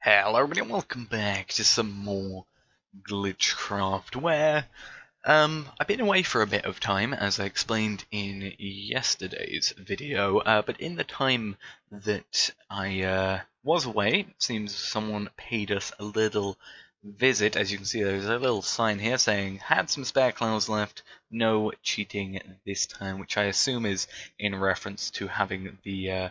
Hello everybody and welcome back to some more GlitchCraft where I've been away for a bit of time as I explained in yesterday's video, but in the time that I was away, it seems someone paid us a little visit. As you can see, there's a little sign here saying had some spare clothes left, no cheating this time, which I assume is in reference to having the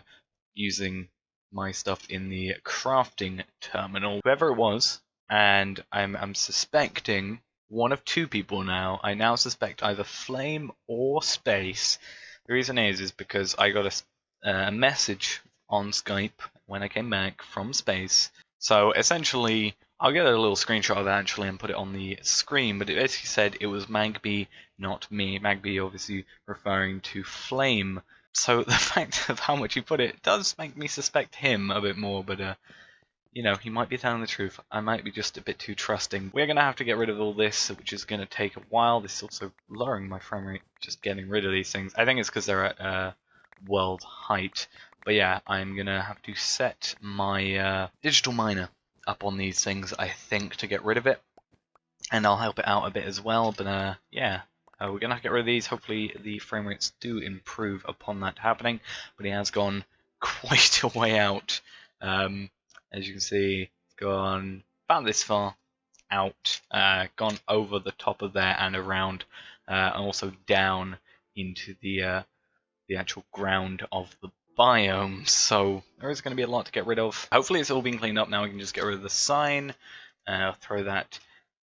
using my stuff in the crafting terminal. Whoever it was, and I'm suspecting one of two people now. I now suspect either Flame or Space. The reason is because I got a message on Skype when I came back from Space. So essentially, I'll get a little screenshot of that actually and put it on the screen, but it basically said it was Magby, not me. Magby obviously referring to Flame. So the fact of how much he put it does make me suspect him a bit more, but you know, he might be telling the truth. I might be just a bit too trusting. We're going to have to get rid of all this, which is going to take a while. This is also lowering my frame rate, just getting rid of these things. I think it's because they're at world height. But yeah, I'm going to have to set my digital miner up on these things, I think, to get rid of it. And I'll help it out a bit as well, but yeah. We're going to have to get rid of these. Hopefully the frame rates do improve upon that happening. But he has gone quite a way out. As you can see, it's gone about this far out, gone over the top of there and around, and also down into the actual ground of the biome. So there is going to be a lot to get rid of. Hopefully it's all been cleaned up now. We can just get rid of the sign, throw that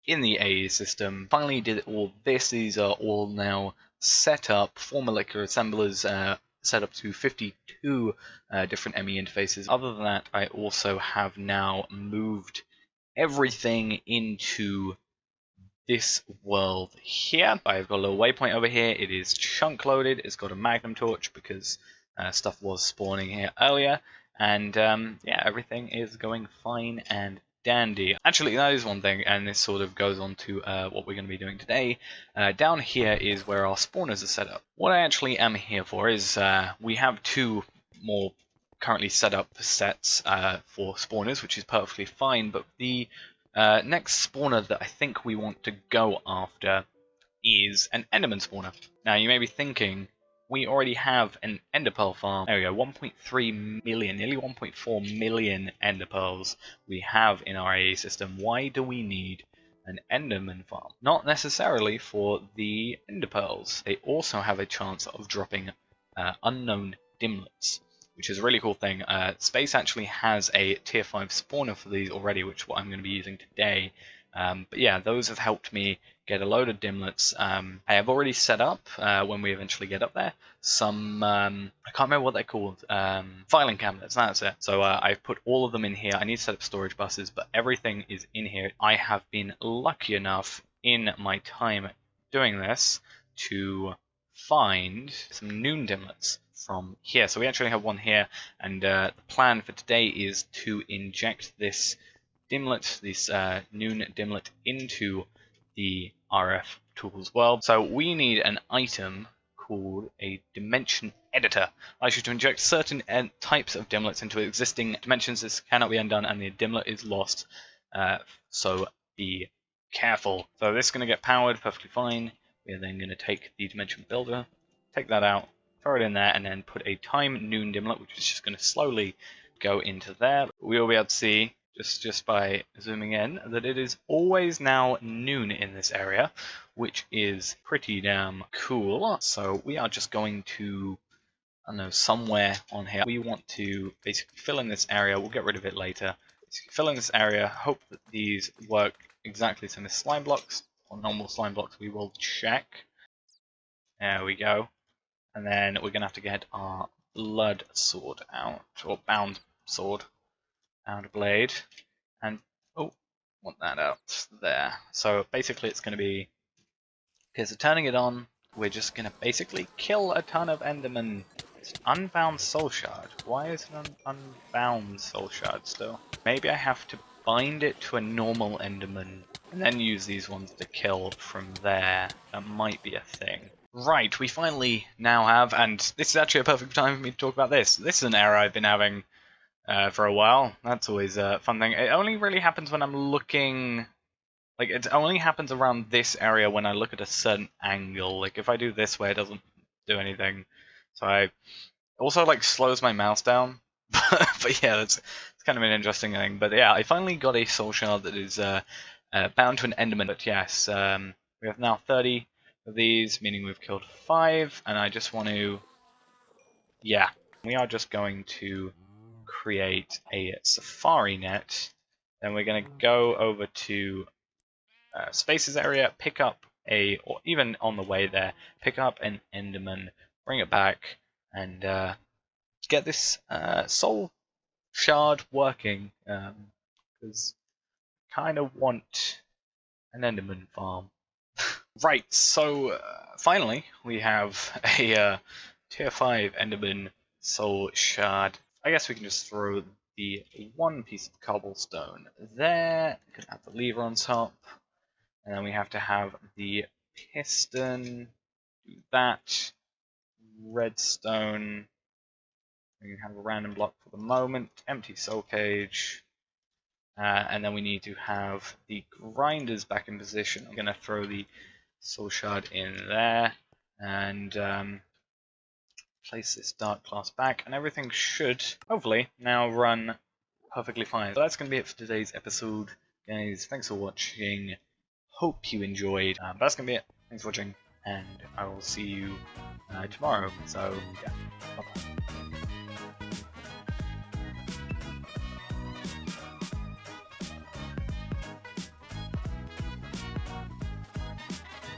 in the A system. Finally did all this. These are all now set up for molecular assemblers, set up to 52 different ME interfaces. Other than that, I also have now moved everything into this world here. I've got a little waypoint over here. It is chunk loaded. It's got a magnum torch because stuff was spawning here earlier. And yeah, everything is going fine and dandy. Actually, that is one thing, and this sort of goes on to what we're going to be doing today. Down here is where our spawners are set up. What I actually am here for is we have two more currently set up sets for spawners, which is perfectly fine, but the next spawner that I think we want to go after is an Enderman spawner. Now, you may be thinking, we already have an ender pearl farm. There we go, 1.3 million, nearly 1.4 million ender pearls we have in our AA system. Why do we need an Enderman farm? Not necessarily for the ender pearls. They also have a chance of dropping Unknown Dimlets, which is a really cool thing. Space actually has a tier 5 spawner for these already, which is what I'm going to be using today. But yeah, those have helped me get a load of dimlets. I have already set up, when we eventually get up there, some, I can't remember what they're called, filing cabinets, that's it. So I've put all of them in here. I need to set up storage buses, but everything is in here. I have been lucky enough in my time doing this to find some Noon Dimlets from here. So we actually have one here, and the plan for today is to inject this dimlet, this Noon Dimlet, into the RFTools world. So we need an item called a dimension editor. Allows you to inject certain types of dimlets into existing dimensions. This cannot be undone, and the dimlet is lost. So be careful. So this is going to get powered perfectly fine. We're then going to take the dimension builder, take that out, throw it in there, and then put a time Noon Dimlet, which is just going to slowly go into there. We will be able to see, just by zooming in, that it is always now noon in this area, which is pretty damn cool. So we are just going to, I don't know, somewhere on here. We want to basically fill in this area. We'll get rid of it later. Basically fill in this area, hope that these work exactly the same as slime blocks, or normal slime blocks. We will check. There we go. And then we're going to have to get our blood sword out, or bound sword, bound blade, and, oh, want that out there. So basically it's going to be, okay, so turning it on, we're just going to basically kill a ton of Endermen. It's unbound soul shard. Why is it an unbound soul shard still? Maybe I have to bind it to a normal Enderman, and then use these ones to kill from there. That might be a thing. Right, we finally now have, and this is actually a perfect time for me to talk about this. This is an error I've been having for a while. That's always a fun thing. It only really happens when I'm looking. Like, it only happens around this area when I look at a certain angle. Like, if I do this way, it doesn't do anything. So I also, like, slows my mouse down. But yeah, it's kind of an interesting thing. But yeah, I finally got a soul shard that is bound to an Enderman. But yes, we have now 30 of these, meaning we've killed 5. And I just want to... Yeah, we are just going to create a safari net. Then we're going to go over to spaces area, pick up or even on the way there, pick up an Enderman, bring it back, and get this soul shard working. Because kind of want an Enderman farm. Right, so finally we have a tier 5 Enderman soul shard. I guess we can just throw the one piece of cobblestone there. We can have the lever on top. And then we have to have the piston, do that, redstone, we can have a random block for the moment, empty soul cage, and then we need to have the grinders back in position. I'm going to throw the soul shard in there, and place this dark class back, and everything should, hopefully, now run perfectly fine. So that's going to be it for today's episode, guys. Thanks for watching. Hope you enjoyed. That's going to be it. Thanks for watching, and I will see you tomorrow. So, yeah, bye-bye.